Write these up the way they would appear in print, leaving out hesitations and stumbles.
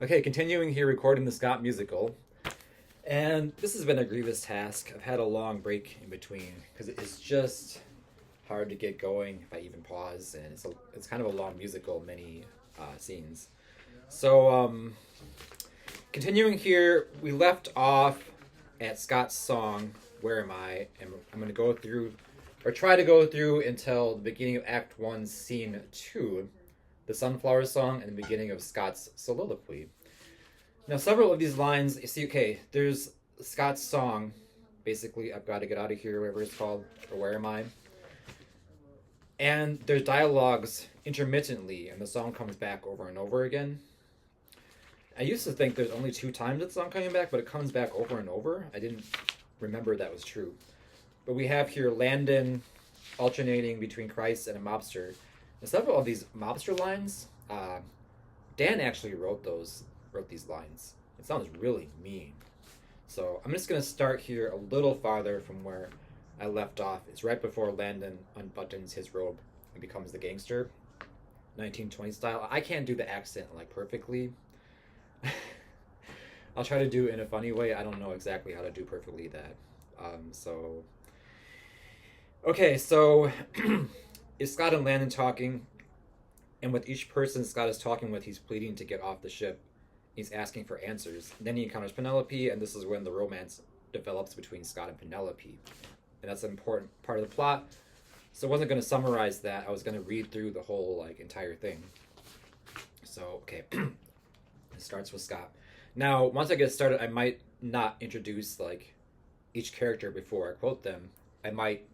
Okay, continuing here recording the Scott musical. And this has been a grievous task. I've had a long break in between because it's just hard to get going if I even pause, and it's kind of a long musical, many scenes. So, continuing here, we left off at Scott's song, Where Am I? And I'm going to go through, or try to go through until the beginning of Act 1, Scene 2, the Sunflower Song, and the beginning of Scott's soliloquy. Now, several of these lines, you see, okay, there's Scott's song, basically, I've got to get out of here, whatever it's called, or Where Am I? And there's dialogues intermittently, and the song comes back over and over again. I used to think there's only two times the song coming back, but it comes back over and over. I didn't remember that was true. But we have here Landon alternating between Christ and a mobster. And several of these mobster lines, Dan actually wrote these lines. It sounds really mean. So I'm just going to start here a little farther from where I left off. It's right before Landon unbuttons his robe and becomes the gangster, 1920 style. I can't do the accent like perfectly. I'll try to do it in a funny way. I don't know exactly how to do perfectly that. Okay, so it's Scott and Landon talking, and with each person Scott is talking with, he's pleading to get off the ship. He's asking for answers. And then he encounters Penelope, and this is when the romance develops between Scott and Penelope. And that's an important part of the plot. So I wasn't going to summarize that. I was going to read through the whole entire thing. So, okay. It starts with Scott. Now, once I get started, I might not introduce each character before I quote them. I might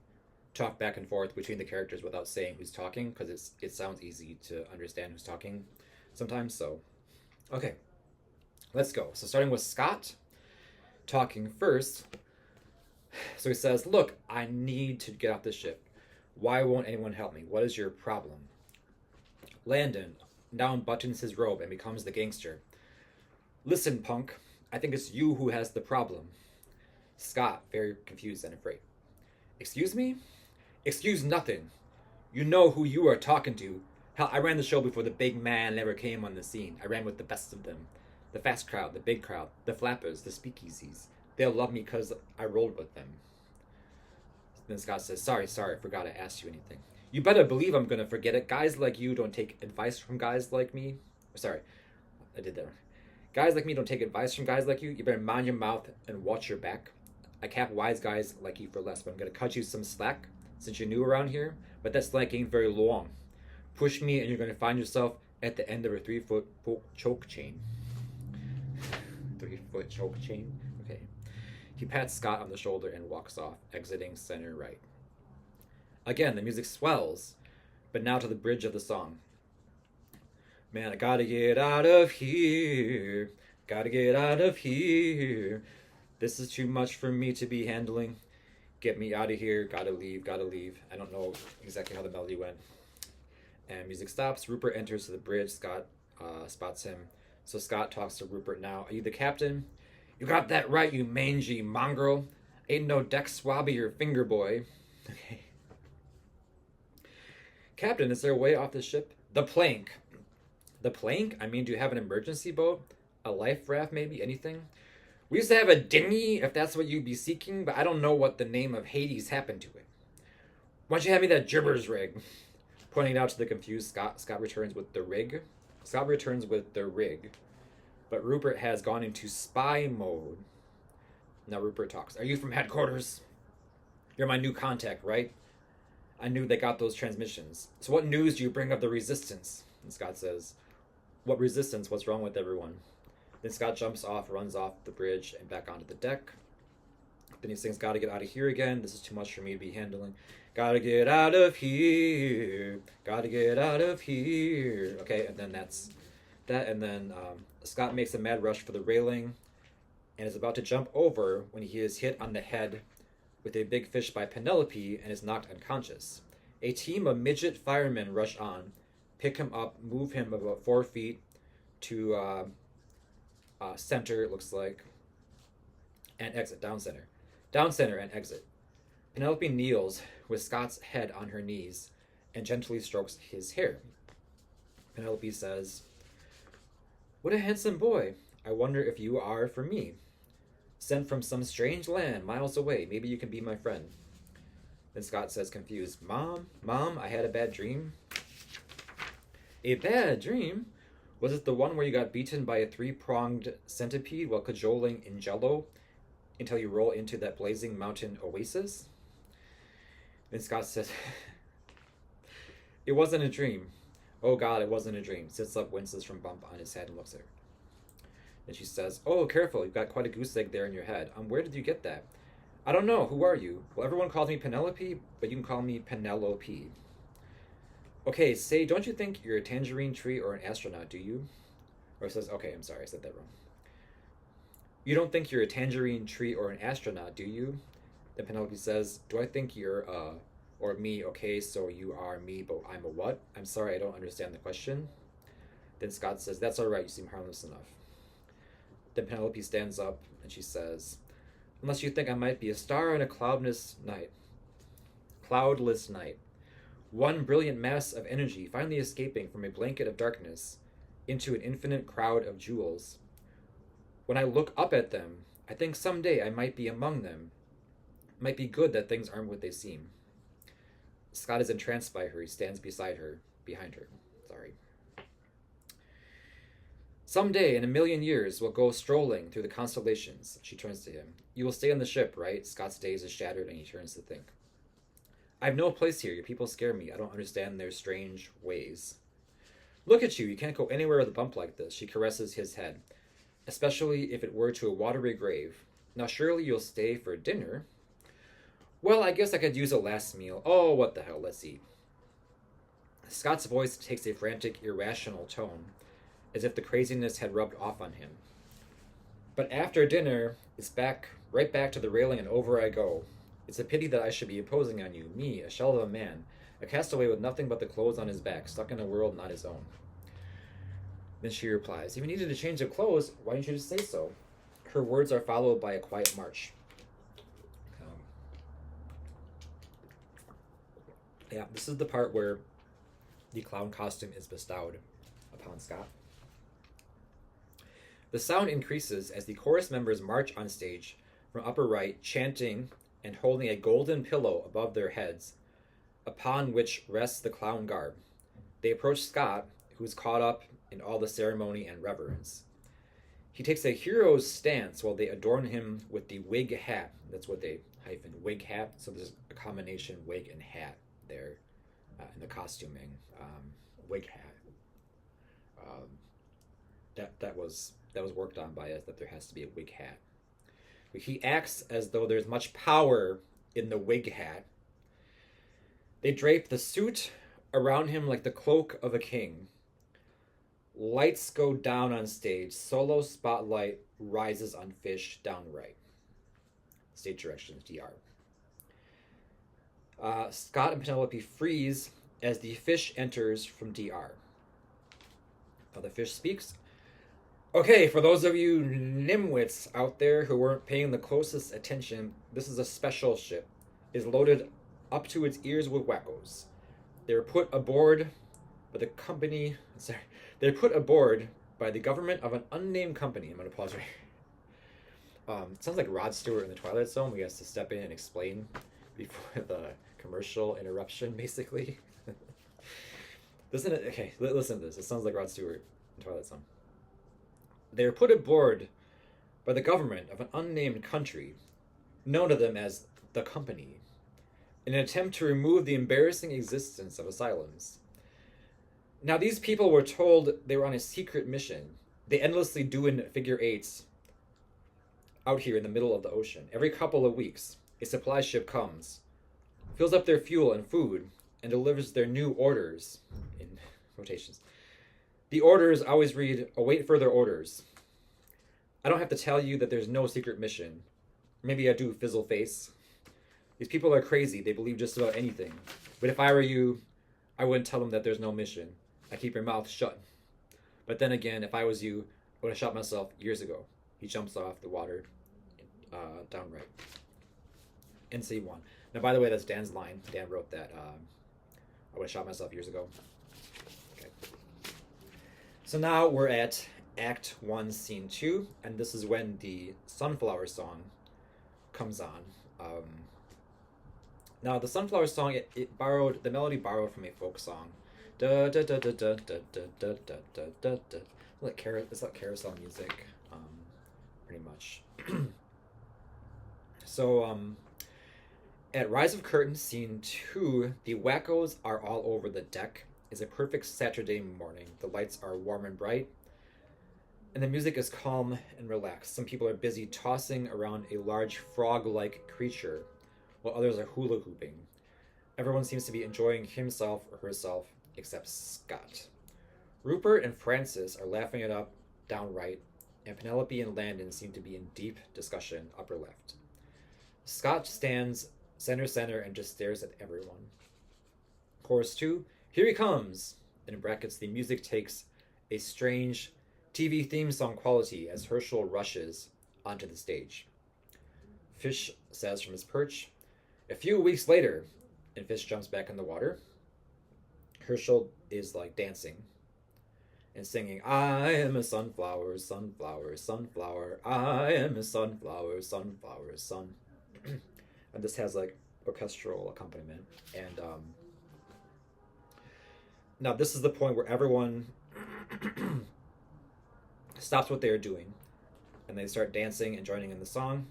talk back and forth between the characters without saying who's talking, because it sounds easy to understand who's talking sometimes. So, okay. Let's go. So starting with Scott talking first. So he says, "Look, I need to get off this ship. Why won't anyone help me? What is your problem?" Landon now unbuttons his robe and becomes the gangster. "Listen, punk, I think it's you who has the problem." Scott, very confused and afraid. "Excuse me?" "Excuse nothing. You know who you are talking to. Hell, I ran the show before the big man ever came on the scene. I ran with the best of them. The fast crowd, the big crowd, the flappers, the speakeasies. They'll love me because I rolled with them." Then Scott says, sorry, I forgot to ask you anything." "You better believe I'm going to forget it. Guys like you don't take advice from guys like me." Sorry, I did that wrong. "Guys like me don't take advice from guys like you. You better mind your mouth and watch your back. I cap wise guys like you for less, but I'm going to cut you some slack since you're new around here. But that slack ain't very long. Push me and you're going to find yourself at the end of a 3-foot choke chain." 3-foot choke chain? Okay. He pats Scott on the shoulder and walks off, exiting center right. Again, the music swells, but now to the bridge of the song. "Man, I gotta get out of here. Gotta get out of here. This is too much for me to be handling. Get me out of here. Gotta leave, gotta leave." I don't know exactly how the melody went. And music stops. Rupert enters the bridge. Scott spots him. So Scott talks to Rupert now. "Are you the captain?" "You got that right, you mangy mongrel. Ain't no deck swabby or finger boy." Okay. "Captain, is there a way off the ship?" "The plank." "The plank? I mean, do you have an emergency boat? A life raft, maybe? Anything?" "We used to have a dinghy, if that's what you'd be seeking, but I don't know what the name of Hades happened to it." "Why don't you have me that gibbers rig?" Pointing out to the confused Scott, Scott returns with the rig. But Rupert has gone into spy mode. Now Rupert talks. "Are you from headquarters? You're my new contact, right? I knew they got those transmissions. So what news do you bring of the resistance?" And Scott says, "What resistance? What's wrong with everyone?" Then Scott jumps off, runs off the bridge, and back onto the deck. Then he sings, "Gotta get out of here again. This is too much for me to be handling. Gotta get out of here. Gotta get out of here." Okay, and then that's that. And then Scott makes a mad rush for the railing and is about to jump over when he is hit on the head with a big fish by Penelope and is knocked unconscious. A team of midget firemen rush on, pick him up, move him about 4 feet to center, it looks like, and exit, down center and exit. Penelope kneels with Scott's head on her knees and gently strokes his hair. Penelope says, What a handsome boy. I wonder if you are for me. Sent from some strange land miles away. Maybe you can be my friend. Then Scott says, confused, Mom, I had a bad dream. A bad dream? Was it the one where you got beaten by a three-pronged centipede while cajoling in jello until you roll into that blazing mountain oasis? Then Scott says, it wasn't a dream. Oh God, it wasn't a dream. Sits up, winces from bump on his head and looks at her. Then she says, oh, careful, you've got quite a goose egg there in your head. Where did you get that? I don't know, who are you? Well, everyone calls me Penelope, but you can call me Penelope. Okay, say, don't you think you're a tangerine tree or an astronaut, do you? Or says, okay, I'm sorry, I said that wrong. You don't think you're a tangerine tree or an astronaut, do you? Then Penelope says, do I think you're, or me, okay, so you are me, but I'm a what? I'm sorry, I don't understand the question. Then Scott says, that's all right, you seem harmless enough. Then Penelope stands up and she says, unless you think I might be a star on a cloudless night. One brilliant mass of energy finally escaping from a blanket of darkness into an infinite crowd of jewels. When I look up at them, I think someday I might be among them. It might be good that things aren't what they seem. Scott is entranced by her. He stands behind her. Someday, in a million years, we'll go strolling through the constellations. She turns to him. You will stay on the ship, right? Scott's daze is shattered and he turns to think. I have no place here. Your people scare me. I don't understand their strange ways. Look at you. You can't go anywhere with a bump like this. She caresses his head. Especially if it were to a watery grave. Now surely you'll stay for dinner. Well, I guess I could use a last meal. Oh, what the hell. Let's eat. Scott's voice takes a frantic, irrational tone, as if the craziness had rubbed off on him. But after dinner, it's right back to the railing and over I go. It's a pity that I should be imposing on you, me, a shell of a man, a castaway with nothing but the clothes on his back, stuck in a world not his own. Then she replies, if you needed a change of clothes, why didn't you just say so? Her words are followed by a quiet march. This is the part where the clown costume is bestowed upon Scott. The sound increases as the chorus members march on stage from upper right, chanting and holding a golden pillow above their heads, upon which rests the clown garb. They approach Scott, who is caught up in all the ceremony and reverence. He takes a hero's stance while they adorn him with the wig hat. That's what they hyphen, wig hat. So there's a combination wig and hat there in the costuming. Wig hat. That was worked on by us, that there has to be a wig hat. He acts as though there's much power in the wig hat. They drape the suit around him like the cloak of a king. Lights go down on stage. Solo spotlight rises on fish down right. Stage directions, DR. Scott and Penelope freeze as the fish enters from DR. Now the fish speaks. Okay, for those of you nimwits out there who weren't paying the closest attention, this is a special ship. It is loaded up to its ears with wackos. They're put aboard by the company. Sorry, they're put aboard by the government of an unnamed company. I'm gonna pause right here. It sounds like Rod Stewart in the Twilight Zone. We has to step in and explain before the commercial interruption, basically. Listen to this. It sounds like Rod Stewart in Twilight Zone. They are put aboard by the government of an unnamed country, known to them as the Company, in an attempt to remove the embarrassing existence of asylums. Now, these people were told they were on a secret mission. They endlessly doing figure eights out here in the middle of the ocean. Every couple of weeks, a supply ship comes, fills up their fuel and food, and delivers their new orders, in quotations. The orders always read, await further orders. I don't have to tell you that there's no secret mission. Maybe I do, fizzle face. These people are crazy. They believe just about anything. But if I were you, I wouldn't tell them that there's no mission. I keep your mouth shut. But then again, if I was you, I would have shot myself years ago. He jumps off the water, down right. NC1. Now, by the way, that's Dan's line. Dan wrote that. I would have shot myself years ago. Okay. So now we're at Act 1, Scene 2, and this is when the Sunflower Song comes on. Now, the Sunflower Song, the melody borrowed from a folk song. Da da da da da da da da da da da da. It's like carousel music, pretty much. So, at Rise of Curtain, Scene 2, the wackos are all over the deck. It's a perfect Saturday morning. The lights are warm and bright, and the music is calm and relaxed. Some people are busy tossing around a large frog-like creature, while others are hula hooping. Everyone seems to be enjoying himself or herself, except Scott. Rupert and Francis are laughing it up downright, and Penelope and Landon seem to be in deep discussion upper left. Scott stands center and just stares at everyone. Chorus 2, here he comes! In brackets, the music takes a strange TV theme song quality as Herschel rushes onto the stage. Fish says from his perch, a few weeks later, and Fish jumps back in the water. Herschel is like dancing and singing, I am a sunflower, sunflower, sunflower, I am a sunflower, sunflower, sun. And this has like orchestral accompaniment. And now this is the point where everyone stops what they're doing and they start dancing and joining in the song,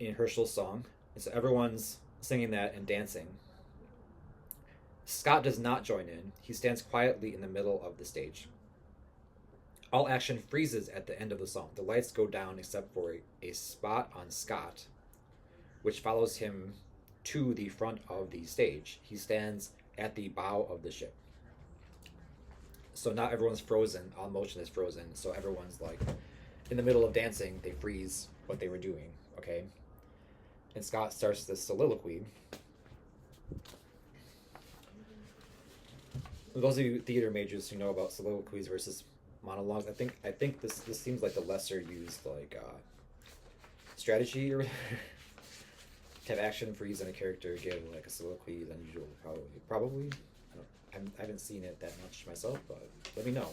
in Herschel's song. And so everyone's singing that and dancing. Scott does not join in. He stands quietly in the middle of the stage. All action freezes at the end of the song. The lights go down except for a spot on Scott, which follows him to the front of the stage. He stands at the bow of the ship. So now everyone's frozen. All motion is frozen. So everyone's like in the middle of dancing. They freeze what they were doing. Okay? And Scott starts this soliloquy. Those of you theater majors who know about soliloquies versus monologues, I think this seems like the lesser used like strategy or to have action freeze and a character give like a soliloquy than usual. Probably. I haven't seen it that much myself, but let me know.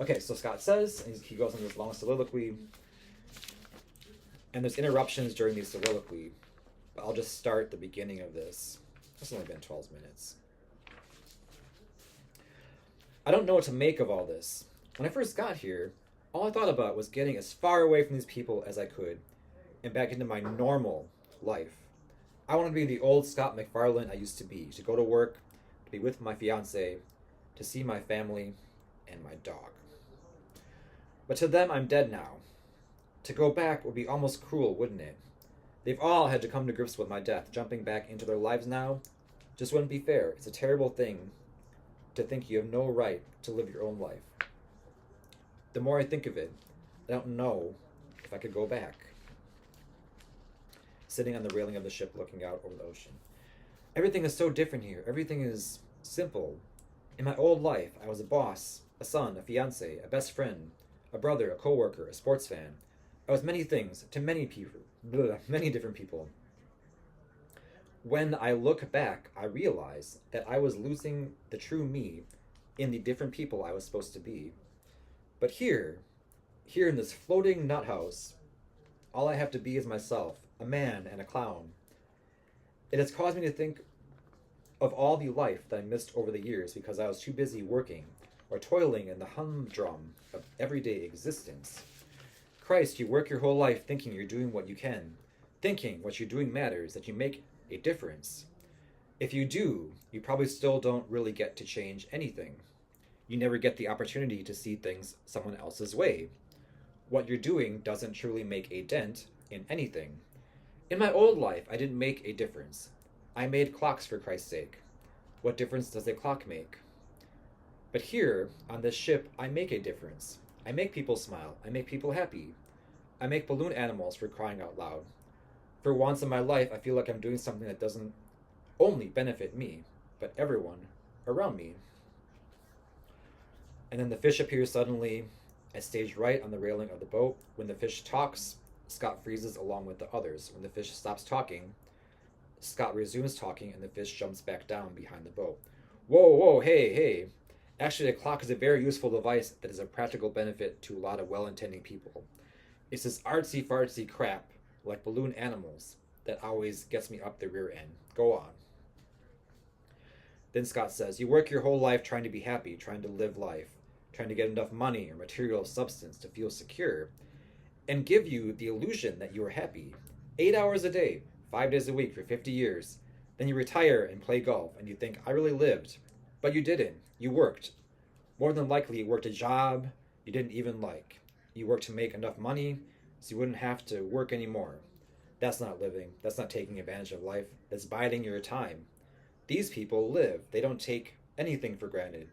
Okay, so Scott says, and he goes on this long soliloquy, and there's interruptions during the soliloquy, but I'll just start the beginning of this. It's only been 12 minutes. I don't know what to make of all this. When I first got here, all I thought about was getting as far away from these people as I could and back into my normal life. I want to be the old Scott McFarlane I used to be, to go to work, to be with my fiance, to see my family and my dog. But to them, I'm dead now. To go back would be almost cruel, wouldn't it? They've all had to come to grips with my death. Jumping back into their lives now just wouldn't be fair. It's a terrible thing to think you have no right to live your own life. The more I think of it, I don't know if I could go back. Sitting on the railing of the ship looking out over the ocean. Everything is so different here. Everything is simple. In my old life, I was a boss, a son, a fiance, a best friend, a brother, a coworker, a sports fan. I was many things to many people, many different people. When I look back, I realize that I was losing the true me in the different people I was supposed to be. But here in this floating nut house, all I have to be is myself, a man and a clown. It has caused me to think of all the life that I missed over the years because I was too busy working or toiling in the humdrum of everyday existence. Christ, you work your whole life thinking you're doing what you can, thinking what you're doing matters, that you make a difference. If you do, you probably still don't really get to change anything. You never get the opportunity to see things someone else's way. What you're doing doesn't truly make a dent in anything. In my old life, I didn't make a difference. I made clocks, for Christ's sake. What difference does a clock make? But here, on this ship, I make a difference. I make people smile. I make people happy. I make balloon animals, for crying out loud. For once in my life, I feel like I'm doing something that doesn't only benefit me, but everyone around me. And then the fish appears suddenly, at stage right on the railing of the boat. When the fish talks, Scott freezes along with the others. When the fish stops talking, Scott resumes talking, and the fish jumps back down behind the boat. Whoa, whoa, hey, hey. Actually, a clock is a very useful device that is a practical benefit to a lot of well intending people. It's this artsy fartsy crap, like balloon animals, that always gets me up the rear end. Go on. Then Scott says, you work your whole life trying to be happy, trying to live life, trying to get enough money or material substance to feel secure, and give you the illusion that you are happy. 8 hours a day, 5 days a week for 50 years. Then you retire and play golf, and you think, I really lived. But you didn't. You worked. More than likely, you worked a job you didn't even like. You worked to make enough money so you wouldn't have to work anymore. That's not living. That's not taking advantage of life. That's biding your time. These people live. They don't take anything for granted.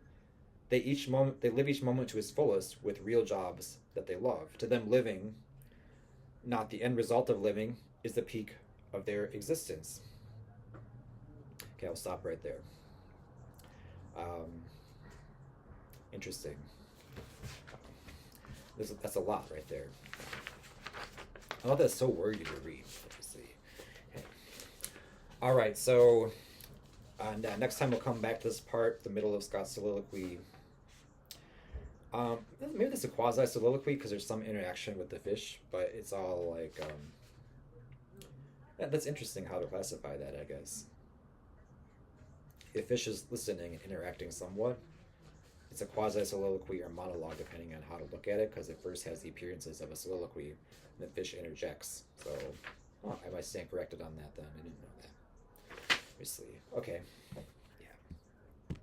They live each moment to its fullest with real jobs that they love. To them, living, not the end result of living, is the peak of their existence. Okay, I'll stop right there. Um, Interesting. That's a lot right there. I thought that's so wordy to read. Let's see. Okay. All right, so next time we'll come back to this part, the middle of Scott's soliloquy. Maybe this is a quasi soliloquy because there's some interaction with the fish, but it's all like yeah, that's interesting how to classify that, I guess. The fish is listening and interacting somewhat. It's a quasi soliloquy or monologue, depending on how to look at it, because it first has the appearances of a soliloquy, and the fish interjects. So, I might stand corrected on that then. I didn't know that. Obviously. Okay.